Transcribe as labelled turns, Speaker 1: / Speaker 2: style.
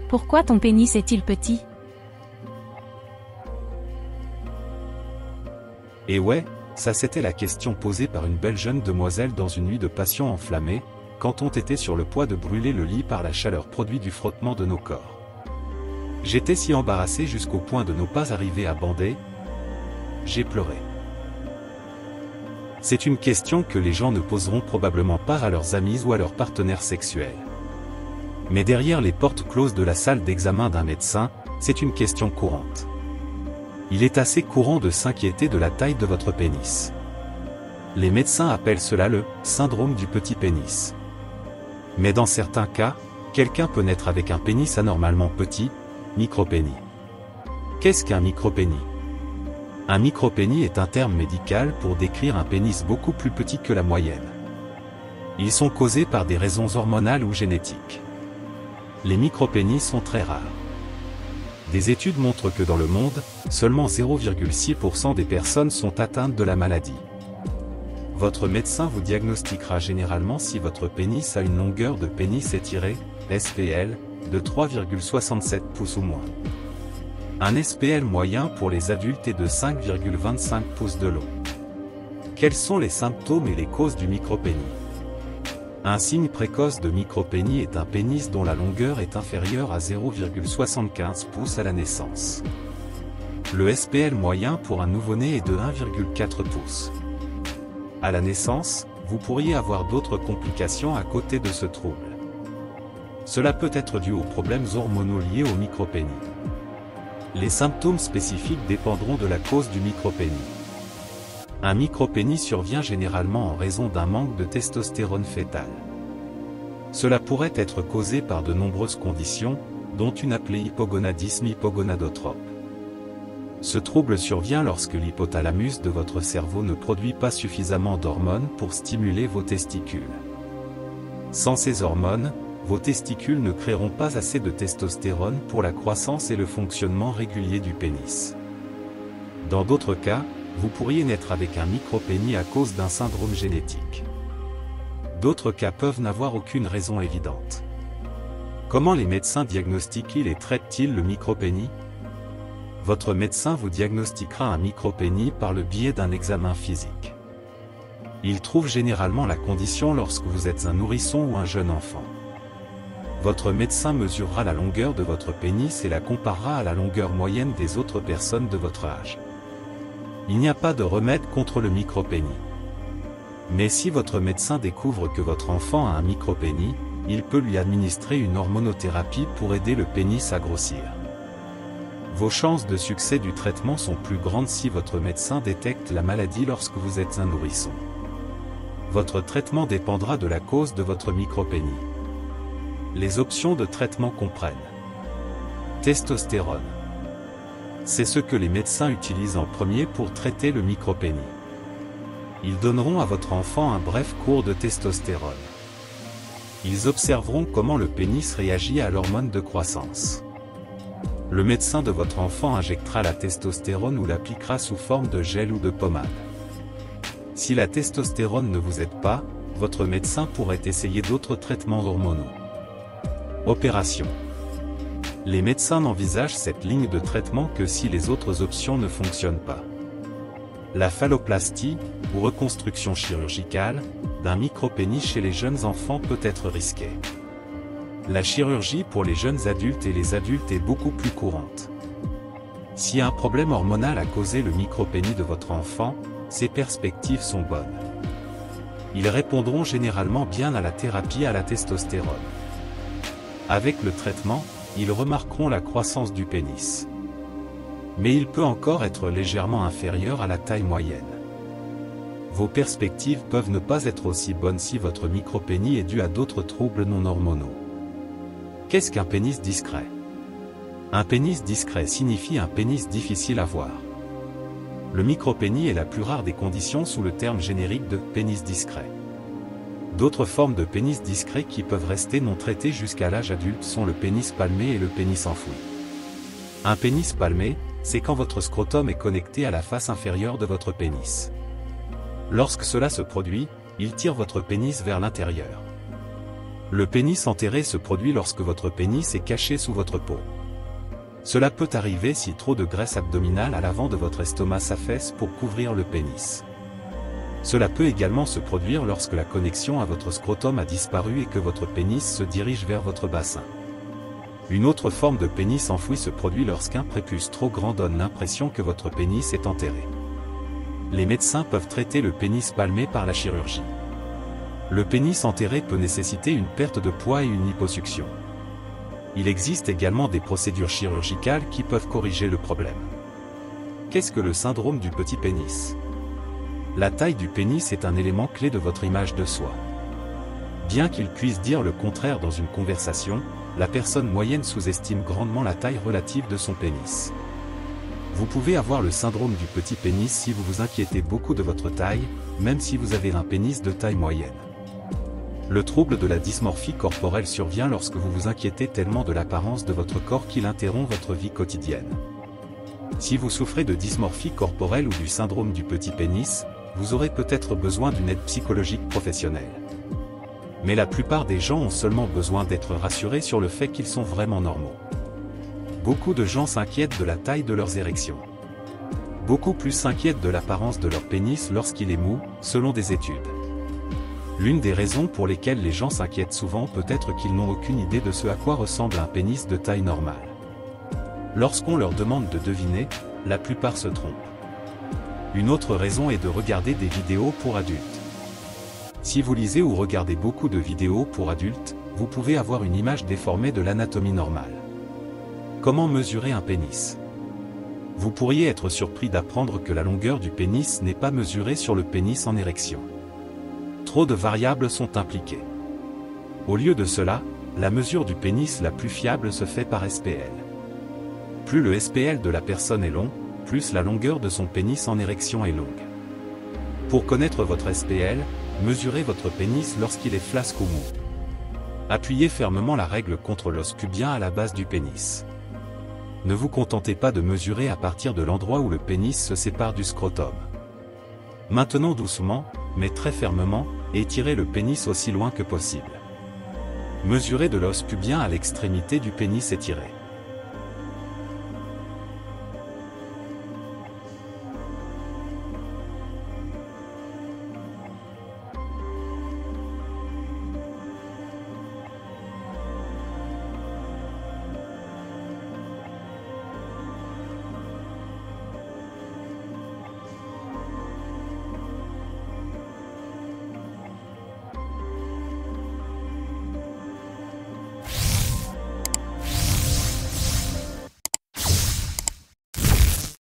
Speaker 1: Pourquoi ton pénis est-il petit?
Speaker 2: Et ouais, ça c'était la question posée par une belle jeune demoiselle dans une nuit de passion enflammée, quand on était sur le point de brûler le lit par la chaleur produite du frottement de nos corps. J'étais si embarrassé jusqu'au point de ne pas arriver à bander. J'ai pleuré. C'est une question que les gens ne poseront probablement pas à leurs amis ou à leurs partenaires sexuels. Mais derrière les portes closes de la salle d'examen d'un médecin, c'est une question courante. Il est assez courant de s'inquiéter de la taille de votre pénis. Les médecins appellent cela le « syndrome du petit pénis ». Mais dans certains cas, quelqu'un peut naître avec un pénis anormalement petit, micropénis. Qu'est-ce qu'un micropénis? Un micropénis est un terme médical pour décrire un pénis beaucoup plus petit que la moyenne. Ils sont causés par des raisons hormonales ou génétiques. Les micropénis sont très rares. Des études montrent que dans le monde, seulement 0,6% des personnes sont atteintes de la maladie. Votre médecin vous diagnostiquera généralement si votre pénis a une longueur de pénis étiré, SPL, de 3,67 pouces ou moins. Un SPL moyen pour les adultes est de 5,25 pouces de long. Quels sont les symptômes et les causes du micropénis? Un signe précoce de micropénis est un pénis dont la longueur est inférieure à 0,75 pouces à la naissance. Le SPL moyen pour un nouveau-né est de 1,4 pouces. À la naissance, vous pourriez avoir d'autres complications à côté de ce trouble. Cela peut être dû aux problèmes hormonaux liés au micropénis. Les symptômes spécifiques dépendront de la cause du micropénis. Un micropénis survient généralement en raison d'un manque de testostérone fœtale. Cela pourrait être causé par de nombreuses conditions, dont une appelée hypogonadisme hypogonadotrope. Ce trouble survient lorsque l'hypothalamus de votre cerveau ne produit pas suffisamment d'hormones pour stimuler vos testicules. Sans ces hormones, vos testicules ne créeront pas assez de testostérone pour la croissance et le fonctionnement régulier du pénis. Dans d'autres cas, vous pourriez naître avec un micropénis à cause d'un syndrome génétique. D'autres cas peuvent n'avoir aucune raison évidente. Comment les médecins diagnostiquent-ils et traitent-ils le micropénis? Votre médecin vous diagnostiquera un micropénis par le biais d'un examen physique. Il trouve généralement la condition lorsque vous êtes un nourrisson ou un jeune enfant. Votre médecin mesurera la longueur de votre pénis et la comparera à la longueur moyenne des autres personnes de votre âge. Il n'y a pas de remède contre le micropénis. Mais si votre médecin découvre que votre enfant a un micropénis, il peut lui administrer une hormonothérapie pour aider le pénis à grossir. Vos chances de succès du traitement sont plus grandes si votre médecin détecte la maladie lorsque vous êtes un nourrisson. Votre traitement dépendra de la cause de votre micropénis. Les options de traitement comprennent testostérone. C'est ce que les médecins utilisent en premier pour traiter le micropénis. Ils donneront à votre enfant un bref cours de testostérone. Ils observeront comment le pénis réagit à l'hormone de croissance. Le médecin de votre enfant injectera la testostérone ou l'appliquera sous forme de gel ou de pommade. Si la testostérone ne vous aide pas, votre médecin pourrait essayer d'autres traitements hormonaux. Opération. Les médecins n'envisagent cette ligne de traitement que si les autres options ne fonctionnent pas. La phalloplastie, ou reconstruction chirurgicale, d'un micropénis chez les jeunes enfants peut être risquée. La chirurgie pour les jeunes adultes et les adultes est beaucoup plus courante. Si un problème hormonal a causé le micropénis de votre enfant, ses perspectives sont bonnes. Ils répondront généralement bien à la thérapie à la testostérone. Avec le traitement, ils remarqueront la croissance du pénis. Mais il peut encore être légèrement inférieur à la taille moyenne. Vos perspectives peuvent ne pas être aussi bonnes si votre micropénis est dû à d'autres troubles non hormonaux. Qu'est-ce qu'un pénis discret? Un pénis discret signifie un pénis difficile à voir. Le micropénis est la plus rare des conditions sous le terme générique de pénis discret. D'autres formes de pénis discret qui peuvent rester non traitées jusqu'à l'âge adulte sont le pénis palmé et le pénis enfoui. Un pénis palmé, c'est quand votre scrotum est connecté à la face inférieure de votre pénis. Lorsque cela se produit, il tire votre pénis vers l'intérieur. Le pénis enterré se produit lorsque votre pénis est caché sous votre peau. Cela peut arriver si trop de graisse abdominale à l'avant de votre estomac s'affaisse pour couvrir le pénis. Cela peut également se produire lorsque la connexion à votre scrotum a disparu et que votre pénis se dirige vers votre bassin. Une autre forme de pénis enfoui se produit lorsqu'un prépuce trop grand donne l'impression que votre pénis est enterré. Les médecins peuvent traiter le pénis palmé par la chirurgie. Le pénis enterré peut nécessiter une perte de poids et une liposuction. Il existe également des procédures chirurgicales qui peuvent corriger le problème. Qu'est-ce que le syndrome du petit pénis? La taille du pénis est un élément clé de votre image de soi. Bien qu'il puisse dire le contraire dans une conversation, la personne moyenne sous-estime grandement la taille relative de son pénis. Vous pouvez avoir le syndrome du petit pénis si vous vous inquiétez beaucoup de votre taille, même si vous avez un pénis de taille moyenne. Le trouble de la dysmorphie corporelle survient lorsque vous vous inquiétez tellement de l'apparence de votre corps qu'il interrompt votre vie quotidienne. Si vous souffrez de dysmorphie corporelle ou du syndrome du petit pénis, vous aurez peut-être besoin d'une aide psychologique professionnelle. Mais la plupart des gens ont seulement besoin d'être rassurés sur le fait qu'ils sont vraiment normaux. Beaucoup de gens s'inquiètent de la taille de leurs érections. Beaucoup plus s'inquiètent de l'apparence de leur pénis lorsqu'il est mou, selon des études. L'une des raisons pour lesquelles les gens s'inquiètent souvent peut être qu'ils n'ont aucune idée de ce à quoi ressemble un pénis de taille normale. Lorsqu'on leur demande de deviner, la plupart se trompent. Une autre raison est de regarder des vidéos pour adultes. Si vous lisez ou regardez beaucoup de vidéos pour adultes, vous pouvez avoir une image déformée de l'anatomie normale. Comment mesurer un pénis? Vous pourriez être surpris d'apprendre que la longueur du pénis n'est pas mesurée sur le pénis en érection. Trop de variables sont impliquées. Au lieu de cela, la mesure du pénis la plus fiable se fait par SPL. Plus le SPL de la personne est long, plus la longueur de son pénis en érection est longue. Pour connaître votre SPL, mesurez votre pénis lorsqu'il est flasque ou mou. Appuyez fermement la règle contre l'os pubien à la base du pénis. Ne vous contentez pas de mesurer à partir de l'endroit où le pénis se sépare du scrotum. Maintenant doucement, mais très fermement, étirez le pénis aussi loin que possible. Mesurez de l'os pubien à l'extrémité du pénis étiré.